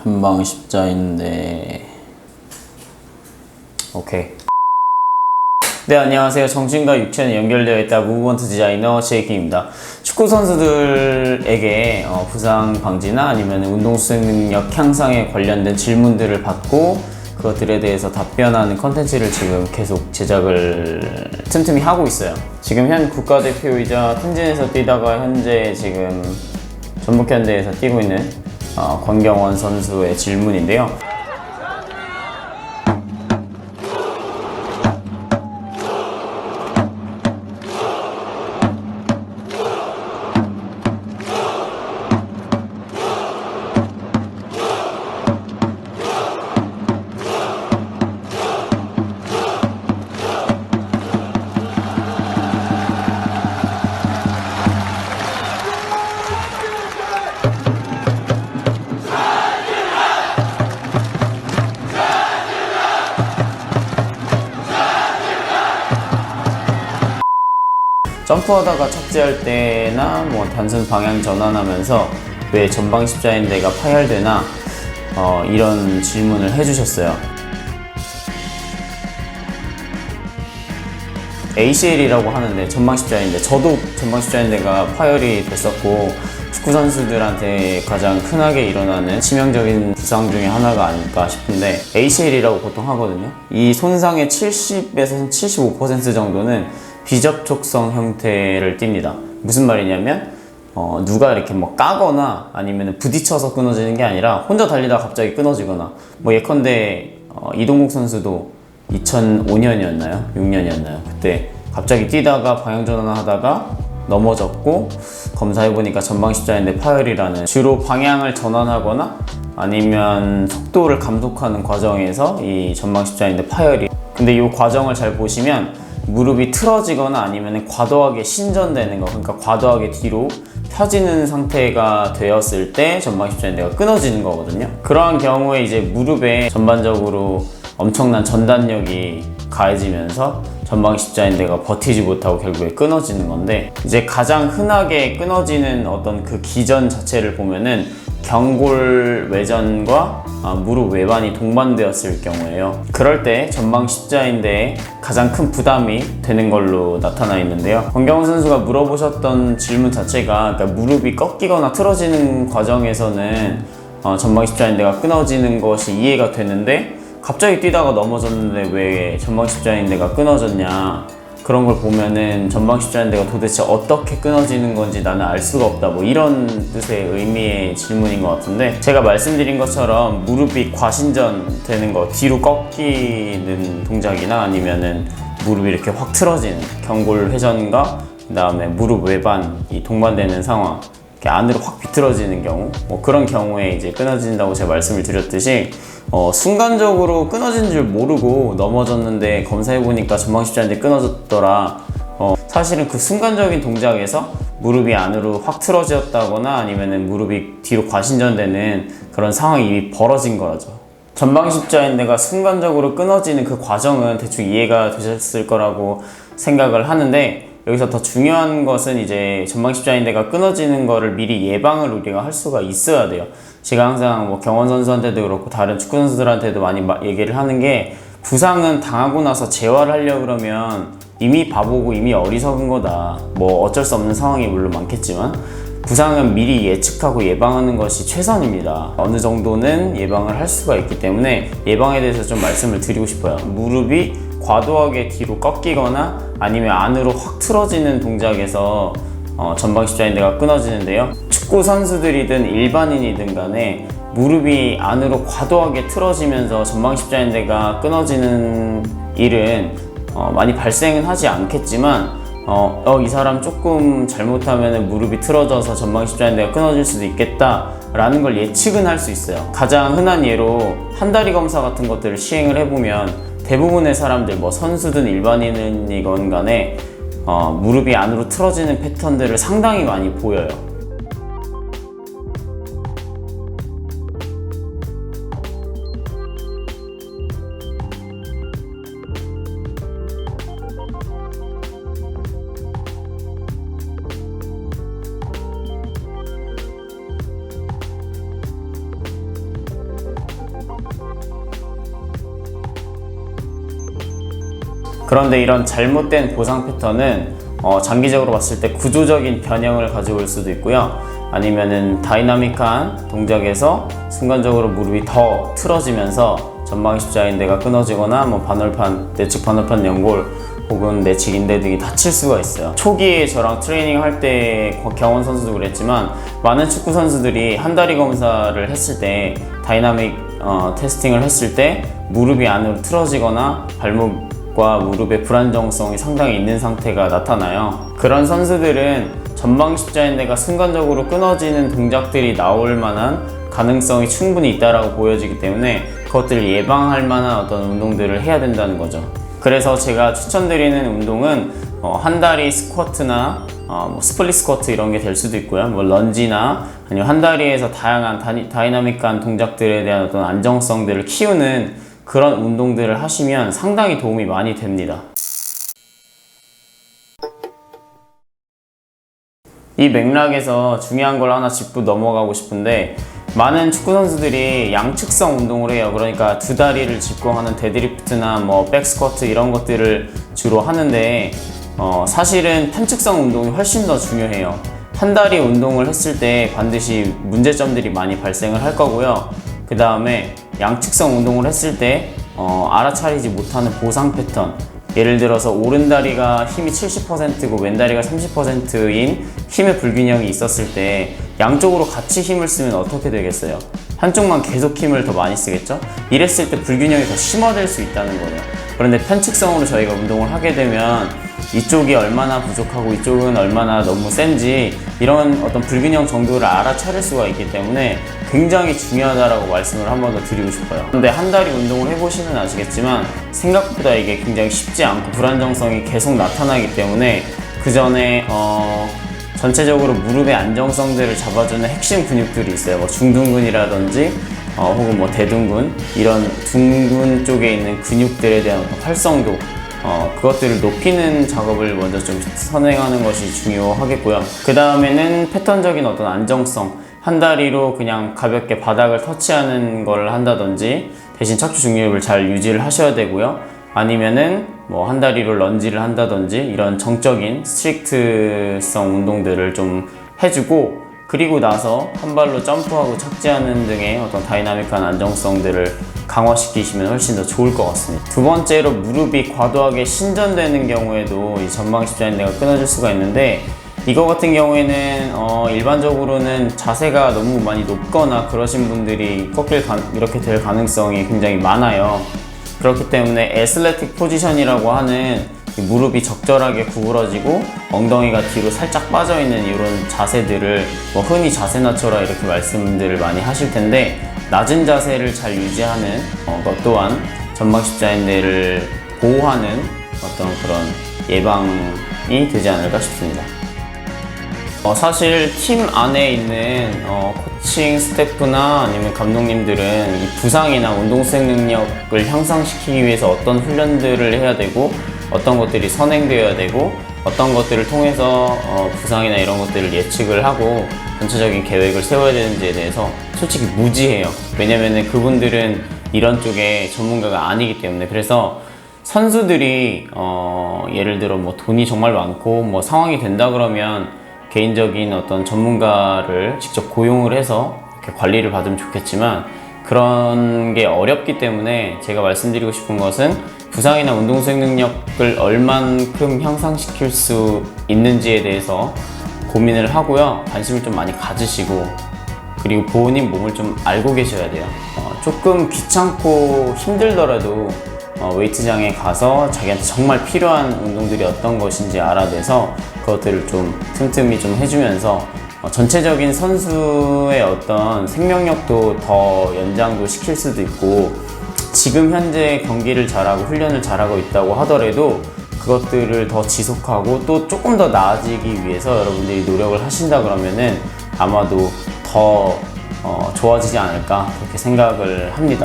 전방 십자인대. 오케이. 네, 안녕하세요. 정신과 육체는 연결되어 있다 무브먼트 디자이너 제이킹입니다. 축구 선수들에게 부상 방지나 아니면 운동 수행 능력 향상에 관련된 질문들을 받고 그것들에 대해서 답변하는 컨텐츠를 지금 계속 제작을 틈틈이 하고 있어요. 지금 현 국가대표이자 텐진에서 뛰다가 현재 지금 전북현대에서 뛰고 있는 권경원 선수의 질문인데요. 점프하다가 착지할 때나 뭐 단순 방향 전환하면서 왜 전방 십자인대가 파열되나 이런 질문을 해주셨어요. ACL이라고 하는데 전방 십자인대, 저도 전방 십자인대가 파열이 됐었고 축구 선수들한테 가장 흔하게 일어나는 치명적인 부상 중에 하나가 아닐까 싶은데 ACL이라고 보통 하거든요. 이 손상의 70에서 75% 정도는 비접촉성 형태를 띱니다. 무슨 말이냐면 누가 이렇게 뭐 까거나 아니면 부딪혀서 끊어지는 게 아니라 혼자 달리다가 갑자기 끊어지거나, 뭐 예컨대 이동국 선수도 2005년이었나요? 6년이었나요? 그때 갑자기 뛰다가 방향 전환하다가 넘어졌고 검사해보니까 전방 십자인대 파열이라는, 주로 방향을 전환하거나 아니면 속도를 감속하는 과정에서 이 전방 십자인대 파열이, 근데 이 과정을 잘 보시면 무릎이 틀어지거나 아니면 과도하게 신전되는 거, 그러니까 과도하게 뒤로 펴지는 상태가 되었을 때 전방 십자인대가 끊어지는 거거든요. 그러한 경우에 이제 무릎에 전반적으로 엄청난 전단력이 가해지면서 전방 십자인대가 버티지 못하고 결국에 끊어지는 건데, 이제 가장 흔하게 끊어지는 어떤 그 기전 자체를 보면은 경골 외전과 무릎 외반이 동반되었을 경우에요. 그럴 때 전방 십자인대에 가장 큰 부담이 되는 걸로 나타나 있는데요. 권경원 선수가 물어보셨던 질문 자체가, 그러니까 무릎이 꺾이거나 틀어지는 과정에서는 전방 십자인대가 끊어지는 것이 이해가 되는데 갑자기 뛰다가 넘어졌는데 왜 전방 십자인대가 끊어졌냐, 그런 걸 보면은 전방 십자인대가 도대체 어떻게 끊어지는 건지 나는 알 수가 없다, 뭐 이런 뜻의 의미의 질문인 것 같은데, 제가 말씀드린 것처럼 무릎이 과신전 되는 거, 뒤로 꺾이는 동작이나 아니면은 무릎이 이렇게 확 틀어지는 경골 회전과 그 다음에 무릎 외반이 동반되는 상황, 이렇게 안으로 확 비틀어지는 경우, 뭐 그런 경우에 이제 끊어진다고 제가 말씀을 드렸듯이 순간적으로 끊어진 줄 모르고 넘어졌는데 검사해보니까 전방 십자인대 끊어졌더라. 사실은 그 순간적인 동작에서 무릎이 안으로 확 틀어졌다거나 아니면은 무릎이 뒤로 과신전되는 그런 상황이 이미 벌어진 거라죠. 전방 십자인대가 순간적으로 끊어지는 그 과정은 대충 이해가 되셨을 거라고 생각을 하는데, 여기서 더 중요한 것은 이제 전방 십자인대가 끊어지는 거를 미리 예방을 우리가 할 수가 있어야 돼요. 제가 항상 뭐 경원 선수한테도 그렇고 다른 축구 선수들한테도 많이 얘기를 하는 게, 부상은 당하고 나서 재활을 하려고 그러면 이미 바보고 이미 어리석은 거다. 뭐 어쩔 수 없는 상황이 물론 많겠지만 부상은 미리 예측하고 예방하는 것이 최선입니다. 어느 정도는 예방을 할 수가 있기 때문에 예방에 대해서 좀 말씀을 드리고 싶어요. 무릎이 과도하게 뒤로 꺾이거나 아니면 안으로 확 틀어지는 동작에서 전방 십자인대가 끊어지는데요. 축구 선수들이든 일반인이든 간에 무릎이 안으로 과도하게 틀어지면서 전방 십자인대가 끊어지는 일은 많이 발생은 하지 않겠지만 이 사람 조금 잘못하면 무릎이 틀어져서 전방 십자인대가 끊어질 수도 있겠다 라는 걸 예측은 할 수 있어요. 가장 흔한 예로 한다리 검사 같은 것들을 시행을 해보면 대부분의 사람들, 뭐 선수든 일반인이건 간에 무릎이 안으로 틀어지는 패턴들을 상당히 많이 보여요. 그런데 이런 잘못된 보상 패턴은 장기적으로 봤을 때 구조적인 변형을 가져올 수도 있고요. 아니면은 다이나믹한 동작에서 순간적으로 무릎이 더 틀어지면서 전방 십자인대가 끊어지거나 뭐 반월판, 내측 반월판 연골 혹은 내측 인대 등이 다칠 수가 있어요. 초기에 저랑 트레이닝 할 때 경원 선수도 그랬지만 많은 축구 선수들이 한다리 검사를 했을 때 다이나믹 테스팅을 했을 때 무릎이 안으로 틀어지거나 발목과 무릎의 불안정성이 상당히 있는 상태가 나타나요. 그런 선수들은 전방 십자인대가 순간적으로 끊어지는 동작들이 나올 만한 가능성이 충분히 있다고 보여지기 때문에 그것들을 예방할 만한 어떤 운동들을 해야 된다는 거죠. 그래서 제가 추천드리는 운동은 한다리 스쿼트나 뭐 스플릿 스쿼트 이런 게 될 수도 있고요. 뭐 런지나 아니면 한다리에서 다양한 다이나믹한 동작들에 대한 어떤 안정성들을 키우는 그런 운동들을 하시면 상당히 도움이 많이 됩니다. 이 맥락에서 중요한 걸 하나 짚고 넘어가고 싶은데, 많은 축구 선수들이 양측성 운동을 해요. 그러니까 두 다리를 짚고 하는 데드리프트나 뭐 백스쿼트 이런 것들을 주로 하는데 사실은 편측성 운동이 훨씬 더 중요해요. 한 다리 운동을 했을 때 반드시 문제점들이 많이 발생을 할 거고요. 그 다음에 양측성 운동을 했을 때 알아차리지 못하는 보상 패턴, 예를 들어서 오른다리가 힘이 70%고 왼다리가 30%인 힘의 불균형이 있었을 때 양쪽으로 같이 힘을 쓰면 어떻게 되겠어요? 한쪽만 계속 힘을 더 많이 쓰겠죠? 이랬을 때 불균형이 더 심화될 수 있다는 거예요. 그런데 편측성으로 저희가 운동을 하게 되면 이쪽이 얼마나 부족하고 이쪽은 얼마나 너무 센지 이런 어떤 불균형 정도를 알아차릴 수가 있기 때문에 굉장히 중요하다라고 말씀을 한 번 더 드리고 싶어요. 그런데 한 다리 운동을 해보시면 아시겠지만 생각보다 이게 굉장히 쉽지 않고 불안정성이 계속 나타나기 때문에 그 전에 전체적으로 무릎의 안정성들을 잡아주는 핵심 근육들이 있어요. 뭐 중둔근이라든지 혹은 뭐 대둔근, 이런 둔근 쪽에 있는 근육들에 대한 어떤 활성도, 그것들을 높이는 작업을 먼저 좀 선행하는 것이 중요하겠고요. 그 다음에는 패턴적인 어떤 안정성, 한 다리로 그냥 가볍게 바닥을 터치하는 걸 한다든지 대신 척추 중립을 잘 유지를 하셔야 되고요. 아니면은 뭐 한 다리로 런지를 한다든지 이런 정적인 스트릭트성 운동들을 좀 해주고, 그리고 나서 한 발로 점프하고 착지하는 등의 어떤 다이나믹한 안정성들을 강화시키시면 훨씬 더 좋을 것 같습니다. 두 번째로, 무릎이 과도하게 신전되는 경우에도 이 전방 십자인대가 끊어질 수가 있는데, 이거 같은 경우에는 일반적으로는 자세가 너무 많이 높거나 그러신 분들이 이렇게 될 가능성이 굉장히 많아요. 그렇기 때문에 애슬레틱 포지션이라고 하는 무릎이 적절하게 구부러지고 엉덩이가 뒤로 살짝 빠져있는 이런 자세들을 흔히 자세 낮춰라 이렇게 말씀들을 많이 하실 텐데, 낮은 자세를 잘 유지하는 것 또한 전방 십자인대를 보호하는 어떤 그런 예방이 되지 않을까 싶습니다. 사실 팀 안에 있는 코칭 스태프나 아니면 감독님들은 이 부상이나 운동 수행 능력을 향상시키기 위해서 어떤 훈련들을 해야 되고 어떤 것들이 선행되어야 되고 어떤 것들을 통해서 부상이나 이런 것들을 예측을 하고 전체적인 계획을 세워야 되는지에 대해서 솔직히 무지해요. 왜냐면은 그분들은 이런 쪽에 전문가가 아니기 때문에. 그래서 선수들이 예를 들어 뭐 돈이 정말 많고 뭐 상황이 된다 그러면 개인적인 어떤 전문가를 직접 고용을 해서 이렇게 관리를 받으면 좋겠지만, 그런 게 어렵기 때문에 제가 말씀드리고 싶은 것은 부상이나 운동 수행 능력을 얼만큼 향상시킬 수 있는지에 대해서 고민을 하고요. 관심을 좀 많이 가지시고, 그리고 본인 몸을 좀 알고 계셔야 돼요. 조금 귀찮고 힘들더라도 웨이트장에 가서 자기한테 정말 필요한 운동들이 어떤 것인지 알아내서 그것들을 좀 틈틈이 좀 해주면서 전체적인 선수의 어떤 생명력도 더 연장도 시킬 수도 있고, 지금 현재 경기를 잘하고 훈련을 잘하고 있다고 하더라도 그것들을 더 지속하고 또 조금 더 나아지기 위해서 여러분들이 노력을 하신다 그러면은 아마도 더 좋아지지 않을까 그렇게 생각을 합니다.